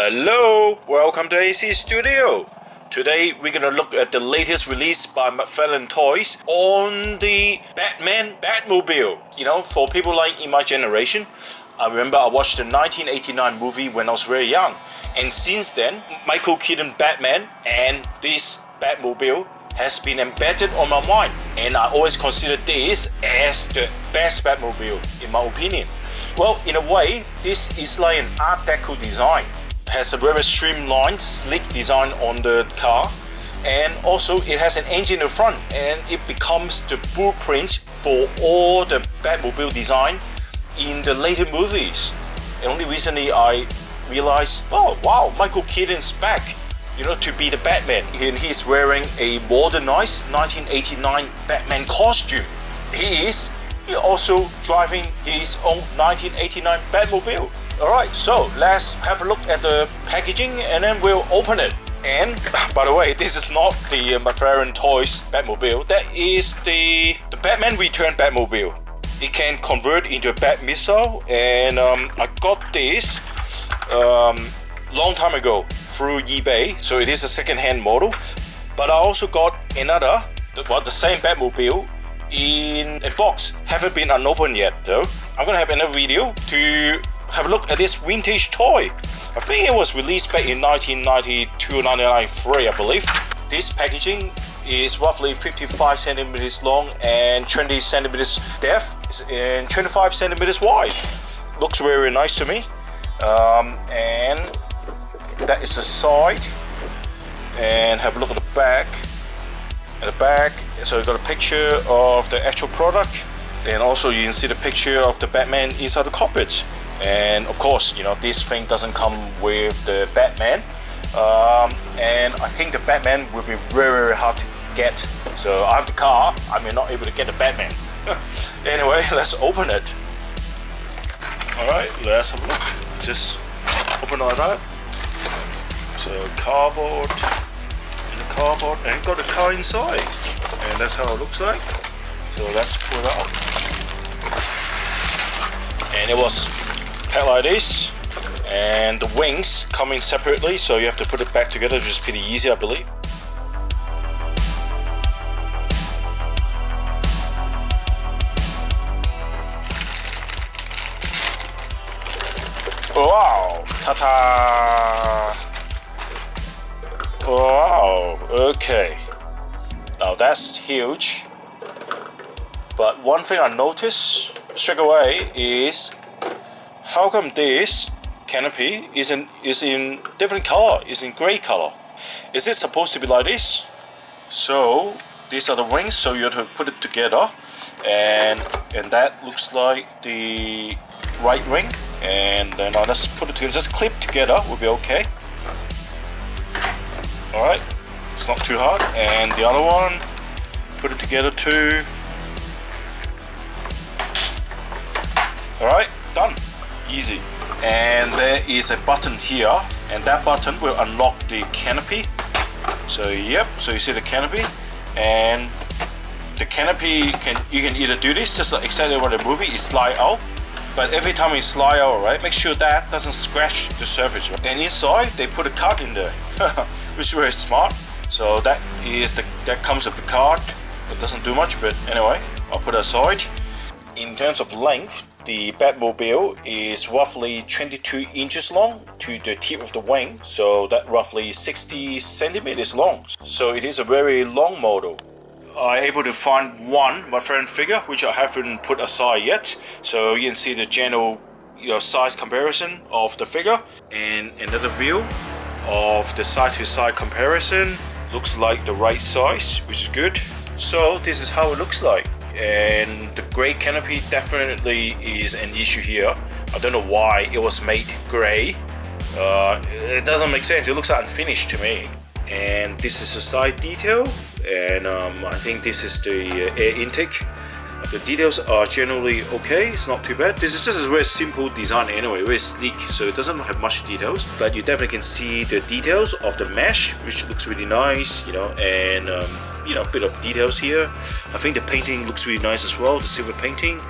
Hello, welcome to AC Studio. Today we're gonna look at the latest release by McFarlane Toys on the Batman Batmobile. You know, for people like in my generation, I remember I watched the 1989 movie when I was very young, and since then Michael Keaton Batman and this Batmobile has been embedded on my mind, and I always consider this as the best Batmobile in my opinion. Well, in a way, this is like an Art Deco design. It has a very streamlined, sleek design on the car, and also it has an engine in the front, and it becomes the blueprint for all the Batmobile design in the later movies. And only recently I realized, oh wow, Michael Keaton's back, you know, to be the Batman. And he's wearing a modernized 1989 Batman costume. He also driving his own 1989 Batmobile. Alright, so let's have a look at the packaging and then we'll open it. And by the way, this is not the McFarlane Toys Batmobile. That is the Batman Return Batmobile. It can convert into a Bat missile, and I got this long time ago through eBay, so it is a second-hand model. But I also got another, the same Batmobile in a box. Haven't been unopened yet though. I'm gonna have another video to have a look at this vintage toy. I think it was released back in 1992, 1993, I believe. This packaging is roughly 55 centimeters long and 20 centimeters depth and 25 centimeters wide. Looks very nice to me. And that is the side. And have a look at the back. At the back, so you got a picture of the actual product, and also you can see the picture of the Batman inside the cockpit. And of course, you know, this thing doesn't come with the Batman, and I think the Batman will be very, very hard to get. So I have the car, I may not able to get the Batman. Anyway, let's open it. Alright, let's have a look. Just open it like that. So cardboard, and got the car inside, and that's how it looks like. So let's pull it out, and it was packed like this, and the wings coming separately, so you have to put it back together, which is pretty easy, I believe. Wow, ta-ta! Wow, okay. Now that's huge. But one thing I noticed straight away is how come this canopy is in different color, is in gray color. Is it supposed to be like this? So these are the wings, so you have to put it together, and that looks like the right wing, and then let's put it together, just clip together will be okay. Alright, it's not too hard. And the other one, put it together too. Alright, done. Easy. And there is a button here, and that button will unlock the canopy. So yep, so you see the canopy, and the canopy you can either do this just like exactly what the movie is, slide out. But every time you slide out, right, make sure that doesn't scratch the surface. Right? And inside they put a card in there, which is very smart. So that comes with the card. It doesn't do much, but anyway, I'll put it aside. In terms of length, the Batmobile is roughly 22 inches long to the tip of the wing, so that roughly 60 centimeters long. So it is a very long model. I'm able to find one McFarlane figure which I haven't put aside yet, so you can see the general size comparison of the figure, and another view of the side to side comparison. Looks like the right size, which is good. So this is how it looks like, and the gray canopy definitely is an issue here. I don't know why it was made gray. It doesn't make sense. It looks unfinished to me. And this is the side detail, and I think this is the air intake. The details are generally okay, it's not too bad. This is just a very simple design anyway, very sleek, so it doesn't have much details, but you definitely can see the details of the mesh, which looks really nice, and a bit of details here. I think the painting looks really nice as well, the silver painting.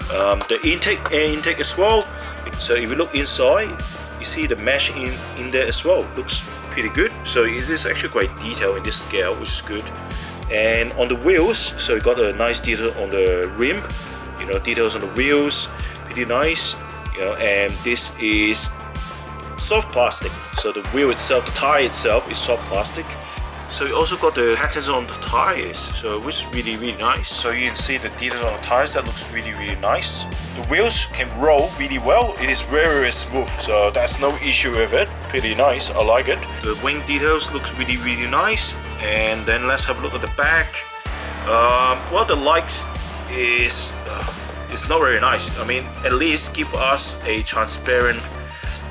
The air intake as well. So if you look inside, you see the mesh in there as well. Looks pretty good. So it is actually quite detailed in this scale, which is good. And on the wheels, so you got a nice detail on the rim, you know, details on the wheels, pretty nice, you know. And this is soft plastic, so the wheel itself, the tire itself is soft plastic. So you also got the patterns on the tires, so which is really nice. So you can see the details on the tires. That looks really nice. The wheels can roll really well. It is very smooth, so that's no issue with it. Pretty nice, I like it. The wing details looks really nice. And then let's have a look at the back. Well, the lights is it's not very nice. I mean, at least give us a transparent,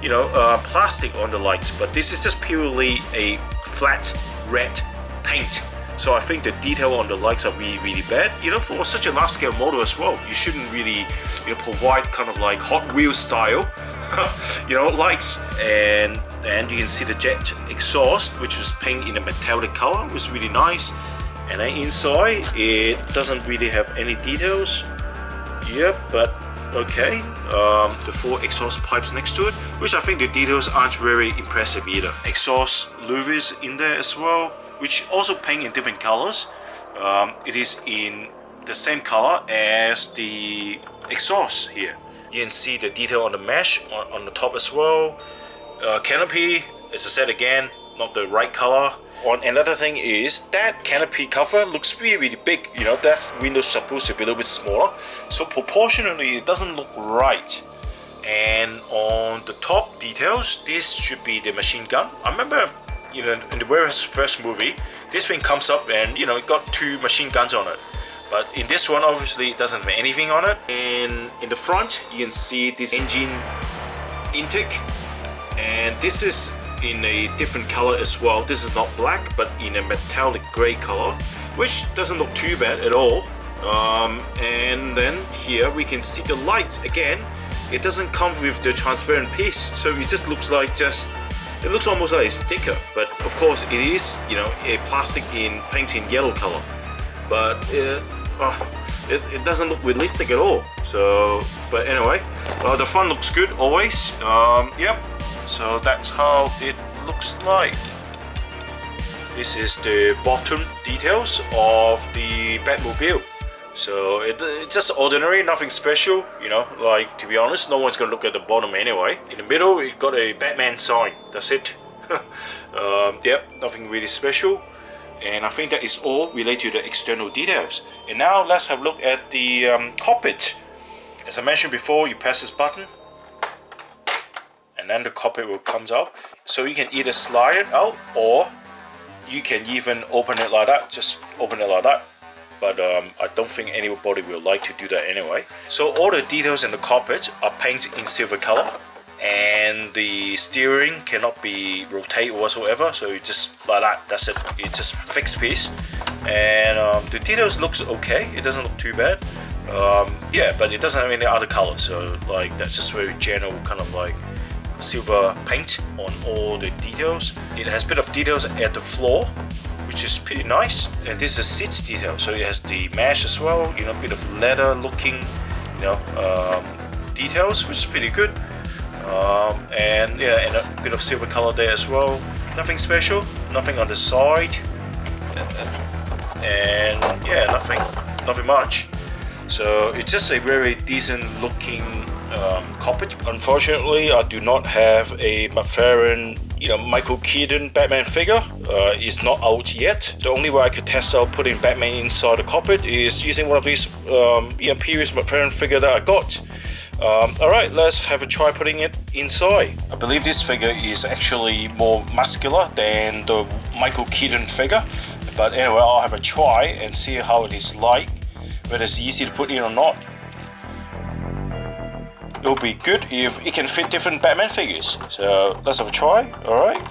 you know, plastic on the lights, but this is just purely a flat red paint. So I think the detail on the lights are really bad. You know, for such a large scale model as well, you shouldn't really, you know, provide kind of like Hot Wheels style, you know, lights. And you can see the jet exhaust, which is painted in a metallic color, which is really nice. And then inside, it doesn't really have any details. Yep, but okay. The 4 exhaust pipes next to it, which I think the details aren't very impressive either. Exhaust louvers in there as well, which also paint in different colors. It is in the same color as the exhaust here. You can see the detail on the mesh on the top as well. Canopy, as I said again, not the right color. Another thing is that canopy cover looks really big. You know, that window's supposed to be a little bit smaller, so proportionally it doesn't look right. And on the top details, this should be the machine gun. I remember, you know, in the very first movie, this thing comes up and, you know, it got 2 machine guns on it. But in this one, obviously, it doesn't have anything on it. And in the front, you can see this engine intake, and this is in a different color as well. This is not black, but in a metallic gray color, which doesn't look too bad at all. And then here we can see the lights again. It doesn't come with the transparent piece, so it just looks like it looks almost like a sticker. But of course it is, you know, a plastic in paint in yellow color, but it doesn't look realistic at all. So, but anyway, the front looks good always. Yep. So that's how it looks like. This is the bottom details of the Batmobile. So it's just ordinary, nothing special, you know, like, to be honest, no one's gonna look at the bottom anyway. In the middle, it got a Batman sign, that's it. Yep, nothing really special. And I think that is all related to the external details. And now let's have a look at the cockpit. As I mentioned before, you press this button, and then the cockpit will come out. So you can either slide it out, or you can even open it like that. Just open it like that. But I don't think anybody will like to do that anyway. So all the details in the cockpit are painted in silver color, and the steering cannot be rotated whatsoever. So you just like that. That's it. It's just fixed piece. And the details looks okay. It doesn't look too bad. Yeah, but it doesn't have any other color. So like that's just very general kind of like silver paint on all the details. It has a bit of details at the floor, which is pretty nice. And this is seats detail, so it has the mesh as well, you know, a bit of leather looking, you know, details, which is pretty good. And yeah, and a bit of silver color there as well. Nothing special, nothing on the side, and yeah, nothing much. So it's just a very decent looking cockpit. Unfortunately, I do not have a McFarlane, you know, Michael Keaton Batman figure. It's not out yet. The only way I could test out putting Batman inside the cockpit is using one of these you know, previous McFarlane figure that I got. Alright, let's have a try putting it inside. I believe this figure is actually more muscular than the Michael Keaton figure, but anyway, I'll have a try and see how it is like, whether it's easy to put in or not. It'll be good if it can fit different Batman figures. So let's have a try. Alright.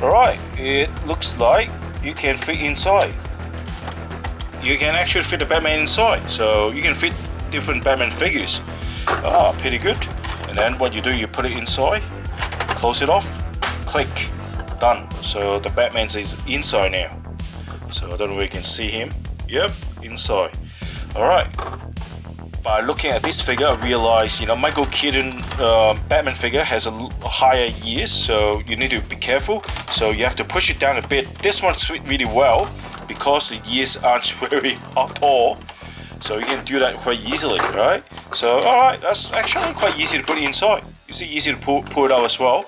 Alright, it looks like you can fit inside. You can actually fit the Batman inside, so you can fit different Batman figures. Pretty good. And then what you do, you put it inside, close it off, click, done. So the Batman is inside now. So I don't know if you can see him. Yep, inside. Alright. by looking at this figure, I realized, you know, Michael Keaton Batman figure has a higher years, so you need to be careful. So you have to push it down a bit. This one's fit really well because the years aren't very tall, so you can do that quite easily, right? So alright, that's actually quite easy to put inside. It's easy to pull it out as well.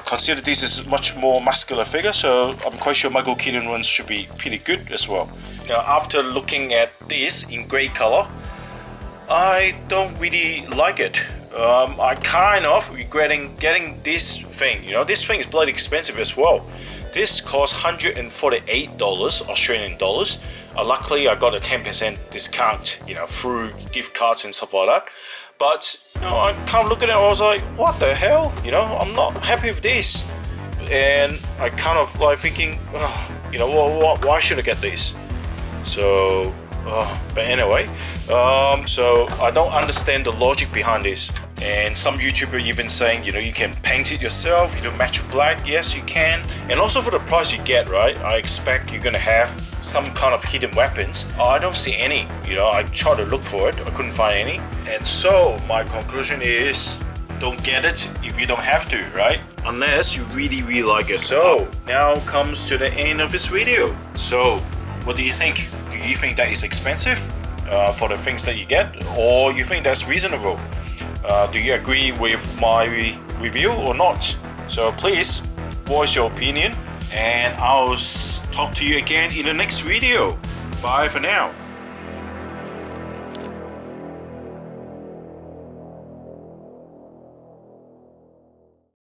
Consider this is much more muscular figure, so I'm quite sure Michael Keaton ones should be pretty good as well. Now, after looking at this in grey color, I don't really like it. I kind of regretting getting this thing. You know, this thing is bloody expensive as well. This costs $148 Australian dollars. Luckily, I got a 10% discount, you know, through gift cards and stuff like that. But, you know, I kind of look at it, I was like, what the hell? You know, I'm not happy with this. And I kind of like thinking, oh, you know, why should I get this? So, but anyway, so I don't understand the logic behind this. And some YouTuber even saying, you know, you can paint it yourself, you don't match with black. Yes, you can. And also for the price you get, right, I expect you're gonna have some kind of hidden weapons. I don't see any. You know, I tried to look for it, I couldn't find any. And so my conclusion is, don't get it if you don't have to, right? Unless you really like it. So now comes to the end of this video. So what do you think? Do you think that is expensive for the things that you get, or you think that's reasonable? Do you agree with my review or not? So please voice your opinion, and I'll talk to you again in the next video. Bye for now.